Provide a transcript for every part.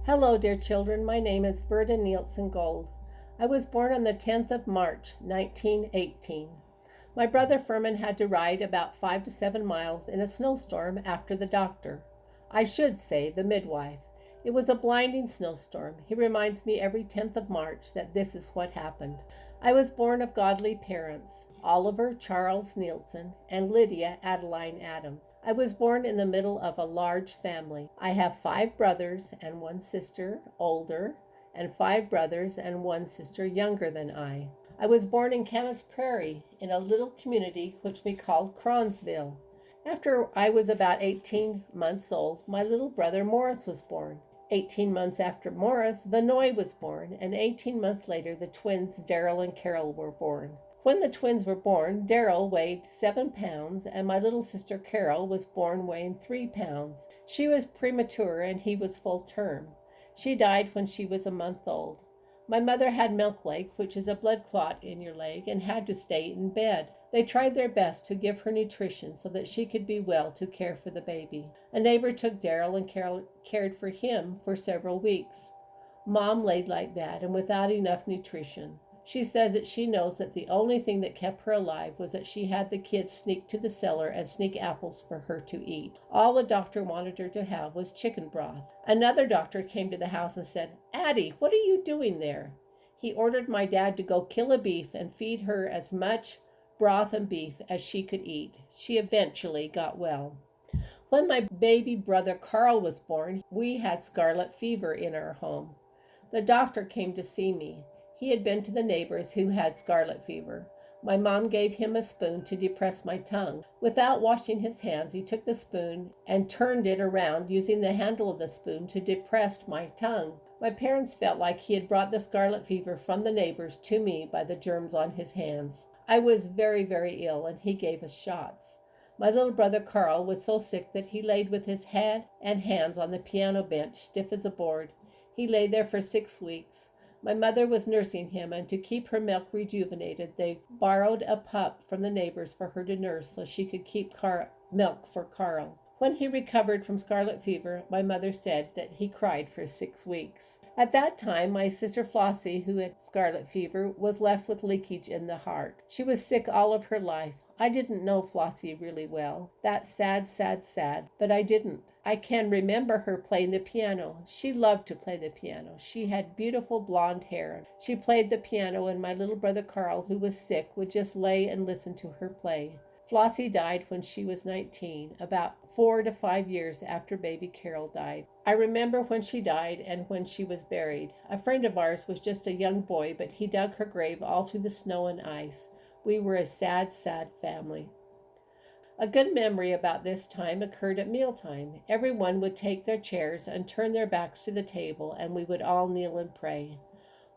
Hello, dear children. My name is Verda Gold. I was born on the 10th of March, 1918. My brother Furman had to ride about 5 to 7 miles in a snowstorm after the doctor. I should say the midwife. It was a blinding snowstorm. He reminds me every 10th of March that this is what happened. I was born of godly parents, Oliver Charles Nielsen and Lydia Adeline Adams. I was born in the middle of a large family. I have 5 brothers and 1 sister, older, and 5 brothers and 1 sister, younger than I. I was born in Camas Prairie, in a little community which we called Cronsville. After I was about 18 months old, my little brother Morris was born. 18 months after Morris, Vanoy was born, and 18 months later the twins Daryl and Carol were born. When the twins were born, Daryl weighed 7 pounds, and my little sister Carol was born weighing 3 pounds. She was premature and he was full term. She died when she was a month old. My mother had milk leg, which is a blood clot in your leg, and had to stay in bed. They tried their best to give her nutrition so that she could be well to care for the baby. A neighbor took Daryl and Carol cared for him for several weeks. Mom laid like that and without enough nutrition. She says that she knows that the only thing that kept her alive was that she had the kids sneak to the cellar and sneak apples for her to eat. All the doctor wanted her to have was chicken broth. Another doctor came to the house and said, "Addie, what are you doing there?" He ordered my dad to go kill a beef and feed her as much broth and beef as she could eat. She eventually got well. When my baby brother Carl was born, we had scarlet fever in our home. The doctor came to see me. He had been to the neighbors who had scarlet fever. My mom gave him a spoon to depress my tongue. Without washing his hands, he took the spoon and turned it around, using the handle of the spoon to depress my tongue. My parents felt like he had brought the scarlet fever from the neighbors to me by the germs on his hands. I was very, very ill, and he gave us shots. My little brother Carl was so sick that he laid with his head and hands on the piano bench, stiff as a board. He lay there for 6 weeks. My mother was nursing him, and to keep her milk rejuvenated, they borrowed a pup from the neighbors for her to nurse so she could keep milk for Carl. When he recovered from scarlet fever, my mother said that he cried for 6 weeks. At that time, my sister Flossie, who had scarlet fever, was left with leakage in the heart. She was sick all of her life. I didn't know Flossie really well. That's sad, sad, sad, but I didn't. I can remember her playing the piano. She loved to play the piano. She had beautiful blonde hair. She played the piano, and my little brother Carl, who was sick, would just lay and listen to her play. Flossie died when she was 19, about 4 to 5 years after baby Carol died. I remember when she died and when she was buried. A friend of ours was just a young boy, but he dug her grave all through the snow and ice. We were a sad, sad family. A good memory about this time occurred at mealtime. Everyone would take their chairs and turn their backs to the table, and we would all kneel and pray.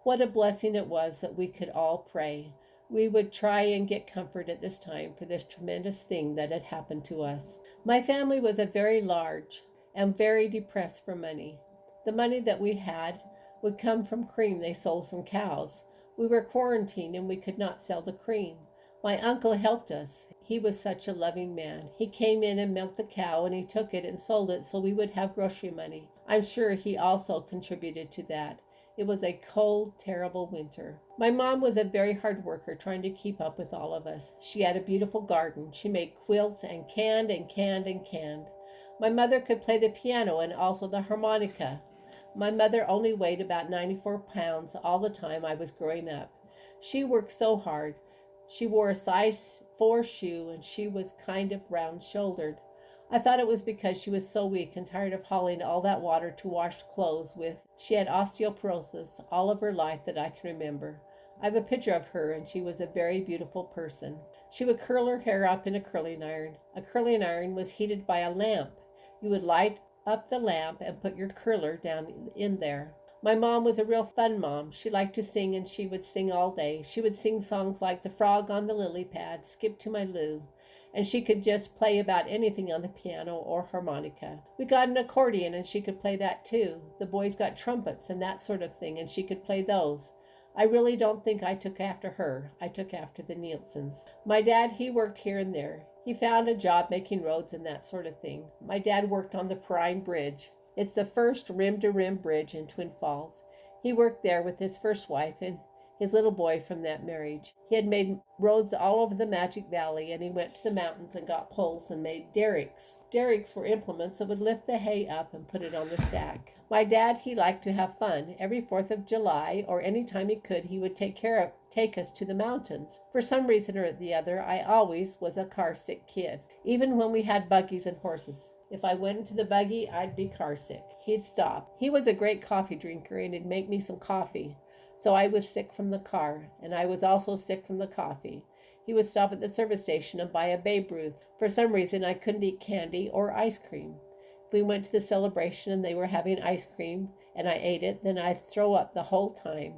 What a blessing it was that we could all pray. We would try and get comfort at this time for this tremendous thing that had happened to us. My family was a very large and very depressed for money. The money that we had would come from cream they sold from cows. We were quarantined and we could not sell the cream. My uncle helped us. He was such a loving man. He came in and milked the cow, and he took it and sold it so we would have grocery money. I'm sure he also contributed to that. It was a cold, terrible winter. My mom was a very hard worker, trying to keep up with all of us. She had a beautiful garden. She made quilts and canned and canned and canned. My mother could play the piano and also the harmonica. My mother only weighed about 94 pounds all the time I was growing up. She worked so hard. She wore a size 4 shoe, and she was kind of round-shouldered. I thought it was because she was so weak and tired of hauling all that water to wash clothes with. She had osteoporosis all of her life that I can remember. I have a picture of her, and she was a very beautiful person. She would curl her hair up in a curling iron. A curling iron was heated by a lamp. You would light up the lamp and put your curler down in there. My mom was a real fun mom. She liked to sing, and she would sing all day. She would sing songs like The Frog on the Lily Pad, Skip to My Lou, and she could just play about anything on the piano or harmonica. We got an accordion, and she could play that too. The boys got trumpets and that sort of thing, and she could play those. I really don't think I took after her. I took after the Nielsens. My dad, he worked here and there. He found a job making roads and that sort of thing. My dad worked on the Prime Bridge. It's the first rim to rim bridge in Twin Falls. He worked there with his first wife and his little boy from that marriage. He had made roads all over the Magic Valley, and he went to the mountains and got poles and made derricks. Derricks were implements that would lift the hay up and put it on the stack. My dad, he liked to have fun. Every 4th of July or any time he could, he would take us to the mountains. For some reason or the other, I always was a car sick kid, even when we had buggies and horses. If I went into the buggy, I'd be car sick. He'd stop. He was a great coffee drinker and he'd make me some coffee. So I was sick from the car, and I was also sick from the coffee. He would stop at the service station and buy a Babe Ruth. For some reason, I couldn't eat candy or ice cream. If we went to the celebration and they were having ice cream and I ate it, then I'd throw up the whole time.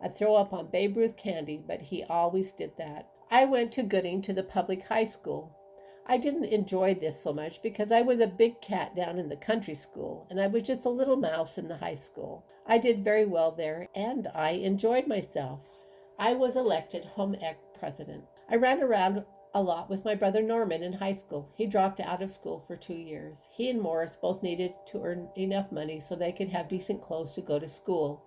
I'd throw up on Babe Ruth candy, but he always did that. I went to Gooding to the public high school. I didn't enjoy this so much because I was a big cat down in the country school and I was just a little mouse in the high school. I did very well there and I enjoyed myself. I was elected home ec president. I ran around a lot with my brother Norman in high school. He dropped out of school for 2 years. He and Morris both needed to earn enough money so they could have decent clothes to go to school.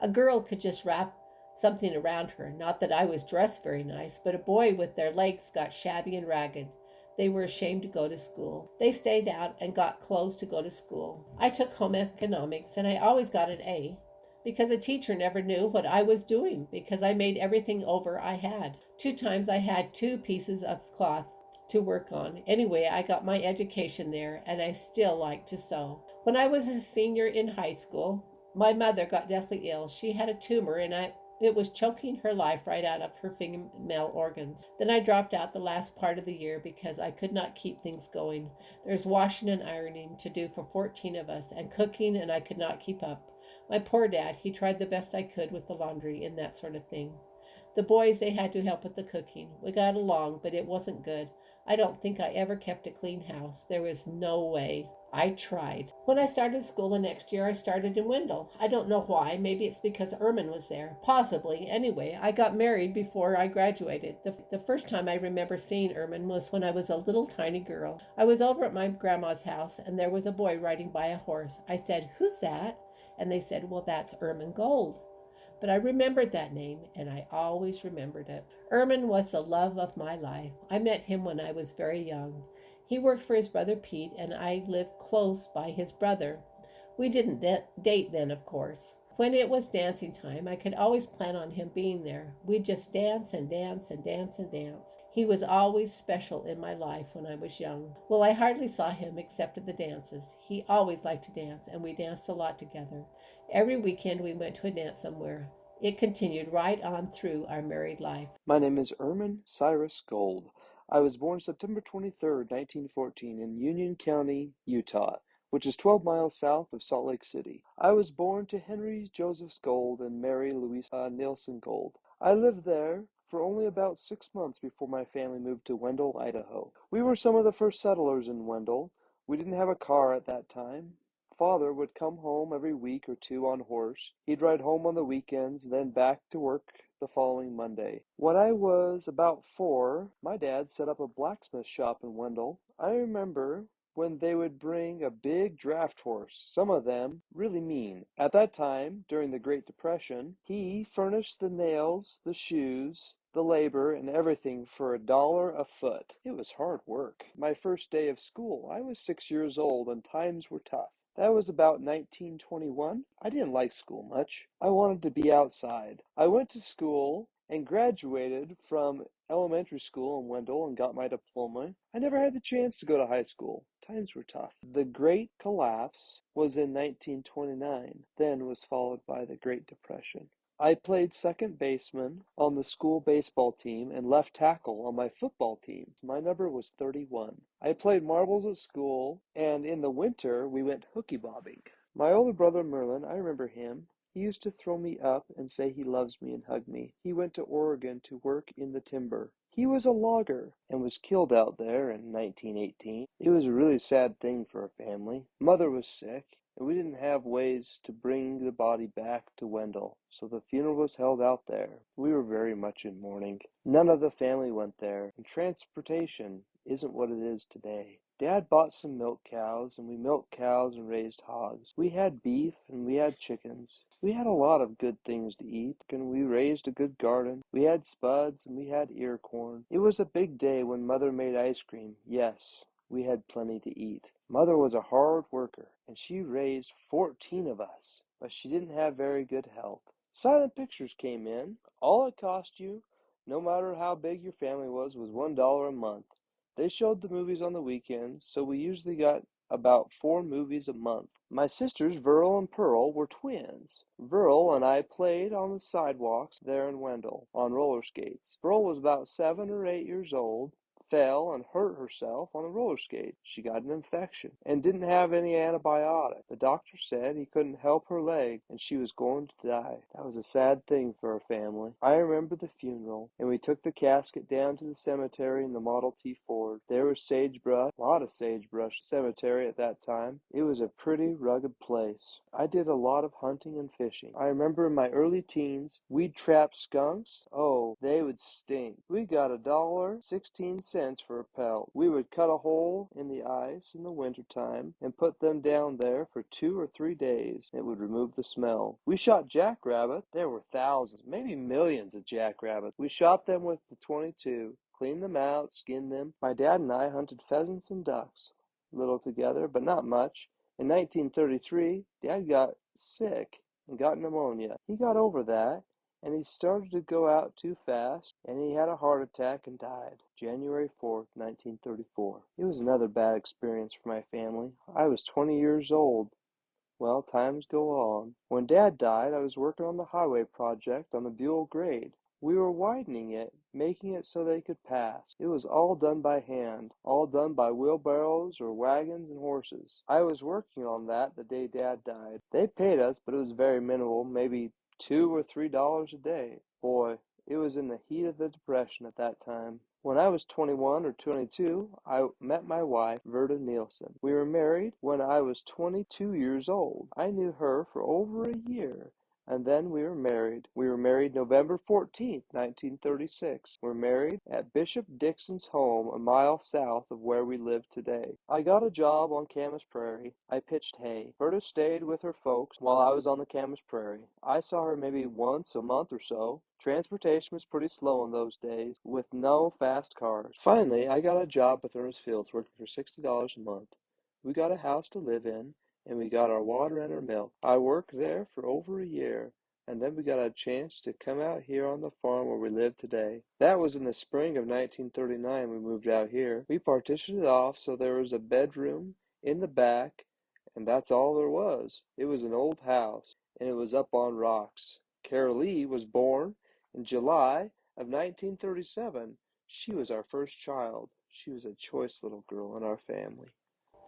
A girl could just wrap something around her. Not that I was dressed very nice, but a boy with their legs got shabby and ragged. They were ashamed to go to school. They stayed out and got clothes to go to school. I took home economics and I always got an A because the teacher never knew what I was doing because I made everything over I had. 2 times I had 2 pieces of cloth to work on. Anyway, I got my education there and I still like to sew. When I was a senior in high school, my mother got deathly ill. She had a tumor and it was choking her life right out of her female organs. Then I dropped out the last part of the year because I could not keep things going. There's washing and ironing to do for 14 of us and cooking, and I could not keep up. My poor dad, he tried the best I could with the laundry and that sort of thing. The boys, they had to help with the cooking. We got along, but it wasn't good. I don't think I ever kept a clean house. There was no way. I tried. When I started school the next year, I started in Wendell. I don't know why. Maybe it's because Ermin was there. Possibly. Anyway, I got married before I graduated. The first time I remember seeing Ermin was when I was a little tiny girl. I was over at my grandma's house, and there was a boy riding by a horse. I said, "Who's that?" And they said, "Well, that's Ermin Gold." But I remembered that name, and I always remembered it. Ermin was the love of my life. I met him when I was very young. He worked for his brother Pete, and I lived close by his brother. We didn't date then, of course. When it was dancing time, I could always plan on him being there. We'd just dance and dance and dance and dance. He was always special in my life when I was young. Well, I hardly saw him except at the dances. He always liked to dance, and we danced a lot together. Every weekend we went to a dance somewhere. It continued right on through our married life. My name is Ermin Cyrus Gold. I was born September 23rd, 1914 in Union County, Utah, which is 12 miles south of Salt Lake City. I was born to Henry Joseph Gold and Mary Louise Nielsen Gold. I lived there for only about 6 months before my family moved to Wendell, Idaho. We were some of the first settlers in Wendell. We didn't have a car at that time. Father would come home every week or two on horse. He'd ride home on the weekends, then back to work the following Monday. When I was about 4, my dad set up a blacksmith shop in Wendell. I remember when they would bring a big draft horse, some of them really mean. At that time, during the Great Depression, he furnished the nails, the shoes, the labor, and everything for $1 a foot. It was hard work. My first day of school, I was 6 years old and times were tough. That was about 1921. I didn't like school much. I wanted to be outside. I went to school and graduated from elementary school in Wendell and got my diploma. I never had the chance to go to high school. Times were tough. The Great Collapse was in 1929, then was followed by the Great Depression. I played second baseman on the school baseball team and left tackle on my football team. My number was 31. I played marbles at school, and in the winter we went hooky bobbing. My older brother Merlin, I remember him. He used to throw me up and say he loves me and hug me. He went to Oregon to work in the timber. He was a logger and was killed out there in 1918. It was a really sad thing for our family. Mother was sick, and we didn't have ways to bring the body back to Wendell, so the funeral was held out there. We were very much in mourning. None of the family went there, and transportation isn't what it is today. Dad bought some milk cows, and we milked cows and raised hogs. We had beef and we had chickens. We had a lot of good things to eat, and we raised a good garden. We had spuds and we had ear corn. It was a big day when Mother made ice cream. Yes, we had plenty to eat. Mother was a hard worker, and she raised 14 of us, but she didn't have very good health. Silent pictures came in. All it cost you, no matter how big your family was $1 a month. They showed the movies on the weekends, so we usually got about 4 movies a month. My sisters, Verl and Pearl, were twins. Verl and I played on the sidewalks there in Wendell on roller skates. Verl was about 7 or 8 years old, fell and hurt herself on a roller skate. She got an infection and didn't have any antibiotic. The doctor said he couldn't help her leg and she was going to die. That was a sad thing for our family. I remember the funeral, and we took the casket down to the cemetery in the Model T Ford. There was sagebrush, a lot of sagebrush cemetery at that time. It was a pretty rugged place. I did a lot of hunting and fishing. I remember in my early teens, we'd trap skunks. Oh, they would stink. We got $1.16 for a pelt. We would cut a hole in the ice in the wintertime and put them down there for 2 or 3 days. It would remove the smell. We shot jackrabbits. There were thousands, maybe millions of jackrabbits. We shot them with the .22, cleaned them out, skinned them. My dad and I hunted pheasants and ducks. Little together, but not much. In 1933, Dad got sick and got pneumonia. He got over that, and he started to go out too fast, and he had a heart attack and died. January 4th, 1934. It was another bad experience for my family. I was 20 years old. Well, times go on. When Dad died, I was working on the highway project on the Buell grade. We were widening it, making it so they could pass. It was all done by hand, all done by wheelbarrows or wagons and horses. I was working on that the day Dad died. They paid us, but it was very minimal, maybe $2 or $3 a day. Boy, it was in the heat of the Depression at that time. When I was 21 or 22, I met my wife, Verda Nielsen. We were married when I was 22 years old. I knew her for over a year, and then we were married. We were married November 14th, 1936. We're married at Bishop Dixon's home a mile south of where we live today. I got a job on Camas Prairie. I pitched hay. Verda stayed with her folks while I was on the Camas Prairie. I saw her maybe once a month or so. Transportation was pretty slow in those days, with no fast cars. Finally, I got a job with Ernest Fields, working for $60 a month. We got a house to live in, and we got our water and our milk. I worked there for over a year, and then we got a chance to come out here on the farm where we live today. That was in the spring of 1939 we moved out here. We partitioned it off so there was a bedroom in the back, and that's all there was. It was an old house, and it was up on rocks. Carol Lee was born in July of 1937. She was our first child. She was a choice little girl in our family.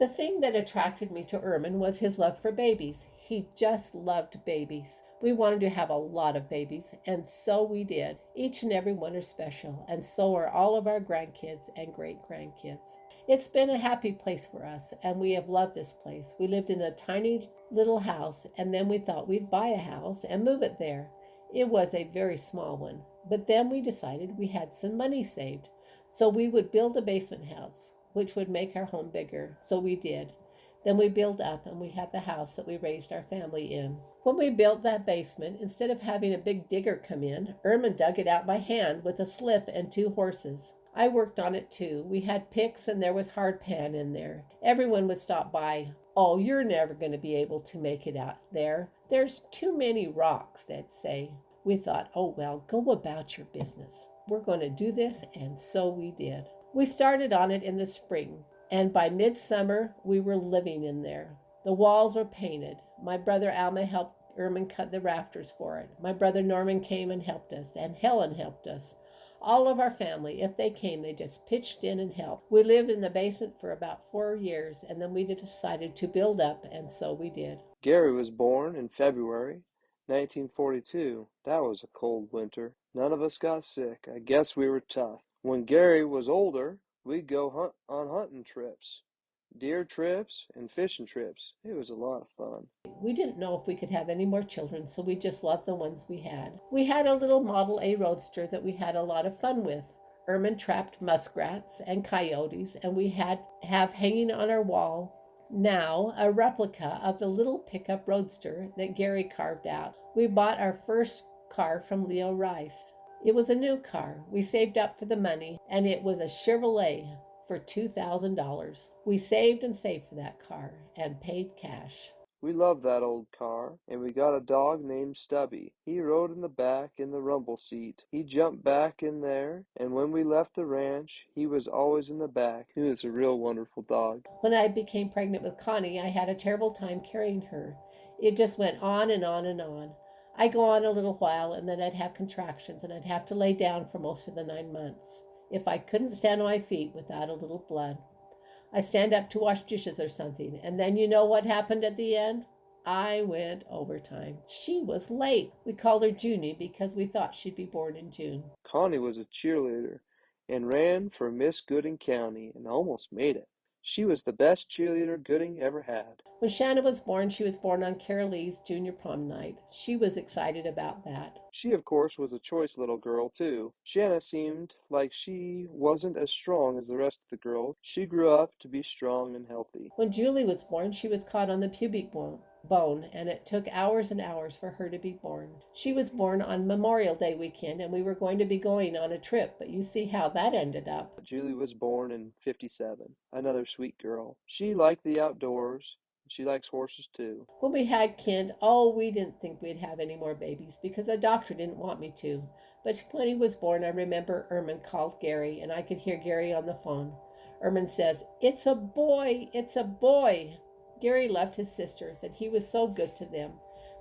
The thing that attracted me to Ermin was his love for babies. He just loved babies. We wanted to have a lot of babies, and so we did. Each and every one are special, and so are all of our grandkids and great grandkids. It's been a happy place for us, and we have loved this place. We lived in a tiny little house, and then we thought we'd buy a house and move it there. It was a very small one, but then we decided we had some money saved, so we would build a basement house, which would make our home bigger. So we did. Then we built up and we had the house that we raised our family in. When we built that basement, instead of having a big digger come in, Ermin dug it out by hand with a slip and 2 horses. I worked on it too. We had picks and there was hard pan in there. Everyone would stop by. Oh, you're never going to be able to make it out there. There's too many rocks, they'd say. We thought, oh well, go about your business. We're going to do this, and so we did. We started on it in the spring, and by midsummer we were living in there. The walls were painted. My brother Alma helped Ermin cut the rafters for it. My brother Norman came and helped us, and Helen helped us. All of our family, if they came, they just pitched in and helped. We lived in the basement for about 4 years, and then we decided to build up, and so we did. Gary was born in February 1942. That was a cold winter. None of us got sick. I guess we were tough. When Gary was older, we'd go on hunting trips, deer trips, and fishing trips. It was a lot of fun. We didn't know if we could have any more children, so we just loved the ones we had. We had a little Model A Roadster that we had a lot of fun with. Ermin trapped muskrats and coyotes, and we have hanging on our wall now a replica of the little pickup roadster that Gary carved out. We bought our first car from Leo Rice. It was a new car. We saved up for the money, and it was a Chevrolet for $2,000. We saved and saved for that car and paid cash. We loved that old car, and we got a dog named Stubby. He rode in the back in the rumble seat. He jumped back in there, and when we left the ranch, he was always in the back. He was a real wonderful dog. When I became pregnant with Connie, I had a terrible time carrying her. It just went on and on and on. I'd go on a little while, and then I'd have contractions, and I'd have to lay down for most of the 9 months if I couldn't stand on my feet without a little blood. I stand up to wash dishes or something, and then you know what happened at the end? I went overtime. She was late. We called her Junie because we thought she'd be born in June. Connie was a cheerleader and ran for Miss Gooding County and almost made it. She was the best cheerleader Gooding ever had. When Shanna was born, she was born on Carol Lee's junior prom night. She was excited about that. She, of course, was a choice little girl, too. Shanna seemed like she wasn't as strong as the rest of the girls. She grew up to be strong and healthy. When Julie was born, she was caught on the pubic bone, and it took hours and hours for her to be born. She was born on Memorial Day weekend, and we were going to be going on a trip, but you see how that ended up. Julie was born in '57. Another sweet girl. She liked the outdoors. She likes horses, too. When we had Kent, we didn't think we'd have any more babies because the doctor didn't want me to. But when he was born, I remember Ermin called Gary, and I could hear Gary on the phone. Ermin says, "It's a boy, it's a boy." Gary loved his sisters, and he was so good to them.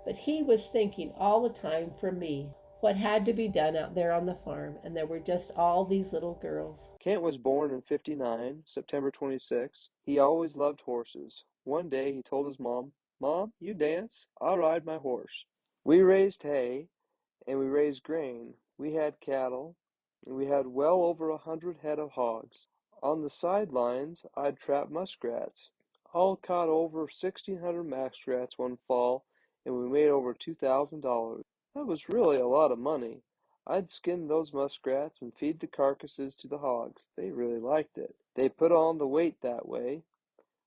But he was thinking all the time for me what had to be done out there on the farm, and there were just all these little girls. Kent was born in '59, September 26. He always loved horses. One day he told his mom, "Mom, you dance, I'll ride my horse." We raised hay, and we raised grain. We had cattle, and we had well over 100 head of hogs. On the sidelines, I'd trap muskrats. All caught over 1,600 muskrats one fall, and we made over $2,000. That was really a lot of money. I'd skin those muskrats and feed the carcasses to the hogs. They really liked it. They put on the weight that way.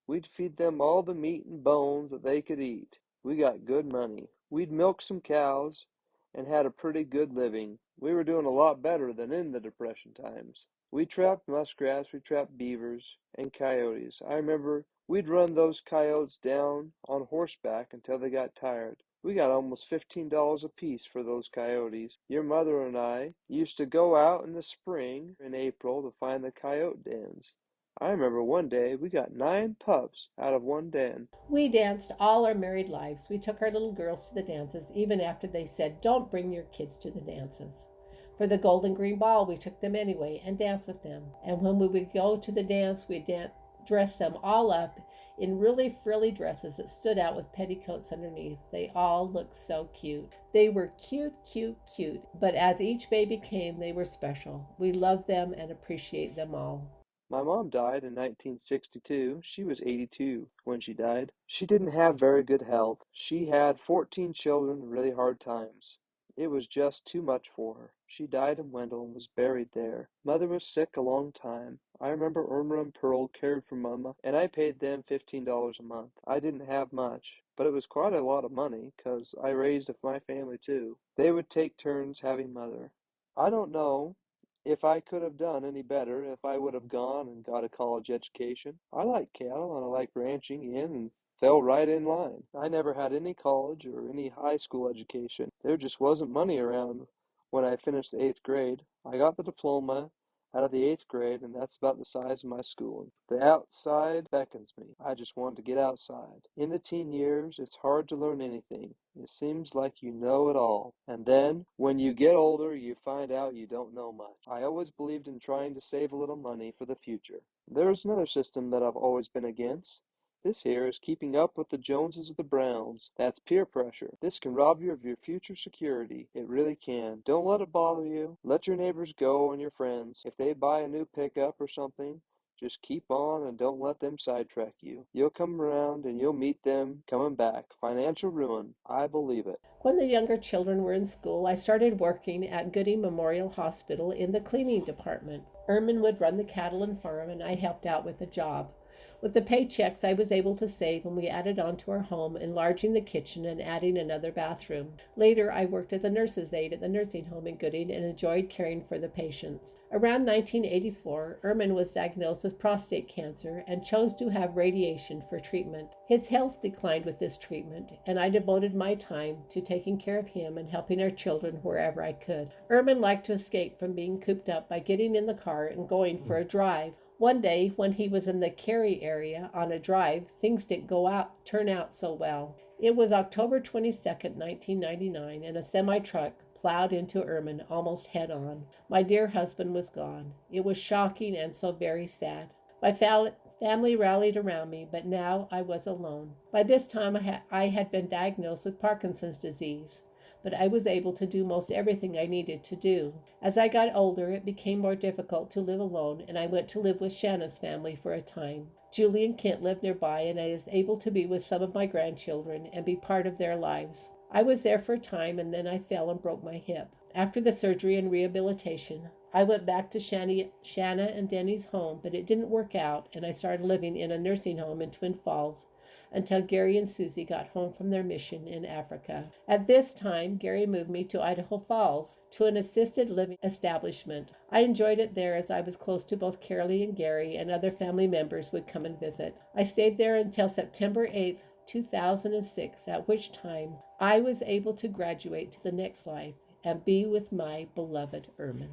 We'd feed them all the meat and bones that they could eat. We got good money. We'd milk some cows and had a pretty good living. We were doing a lot better than in the Depression times. We trapped muskrats, we trapped beavers, and coyotes. I remember we'd run those coyotes down on horseback until they got tired. We got almost $15 apiece for those coyotes. Your mother and I used to go out in the spring in April to find the coyote dens. I remember one day we got 9 pups out of one den. We danced all our married lives. We took our little girls to the dances, even after they said, "Don't bring your kids to the dances." For the Golden Green Ball, we took them anyway and danced with them. And when we would go to the dance, we'd dress them all up in really frilly dresses that stood out with petticoats underneath. They all looked so cute. They were cute, cute, cute. But as each baby came, they were special. We loved them and appreciate them all. My mom died in 1962. She was 82 when she died. She didn't have very good health. She had 14 children, really hard times. It was just too much for her. She died in Wendell and was buried there. Mother was sick a long time. I remember Irma and Pearl cared for Mama, and I paid them $15 a month. I didn't have much, but it was quite a lot of money, 'cause I raised my family too. They would take turns having Mother. I don't know if I could have done any better if I would have gone and got a college education. I like cattle and I like ranching in and fell right in line. I never had any college or any high school education. There just wasn't money around when I finished the 8th grade. I got the diploma out of the 8th grade, and that's about the size of my schooling. The outside beckons me. I just want to get outside. In the teen years, it's hard to learn anything. It seems like you know it all. And then, when you get older, you find out you don't know much. I always believed in trying to save a little money for the future. There's another system that I've always been against. This here is keeping up with the Joneses of the Browns. That's peer pressure. This can rob you of your future security. It really can. Don't let it bother you. Let your neighbors go and your friends. If they buy a new pickup or something, Just keep on and don't let them sidetrack you. You'll come around and you'll meet them coming back. Financial ruin. I believe it. When the younger children were in school, I started working at Gooding Memorial Hospital in the cleaning department. Ermin would run the cattle and farm, and I helped out with the job. With the paychecks I was able to save, and we added on to our home, enlarging the kitchen and adding another bathroom. Later, I worked as a nurse's aide at the nursing home in Gooding and enjoyed caring for the patients. Around 1984, Ermin was diagnosed with prostate cancer and chose to have radiation for treatment. His health declined with this treatment, and I devoted my time to taking care of him and helping our children wherever I could. Ermin liked to escape from being cooped up by getting in the car and going for a drive. One day, when he was in the Cary area on a drive, things didn't turn out so well. It was October 22nd, 1999, and a semi-truck plowed into Ermin almost head on. My dear husband was gone. It was shocking and so very sad. My family rallied around me, but now I was alone. By this time, I had been diagnosed with Parkinson's disease, but I was able to do most everything I needed to do. As I got older, it became more difficult to live alone, and I went to live with Shanna's family for a time. Julie and Kent lived nearby, and I was able to be with some of my grandchildren and be part of their lives. I was there for a time, and then I fell and broke my hip. After the surgery and rehabilitation, I went back to Shanna and Denny's home, but it didn't work out, and I started living in a nursing home in Twin Falls until Gary and Susie got home from their mission in Africa. At this time, Gary moved me to Idaho Falls to an assisted living establishment. I enjoyed it there as I was close to both Carolee and Gary, and other family members would come and visit. I stayed there until September 8th, 2006, at which time I was able to graduate to the next life and be with my beloved Ermin.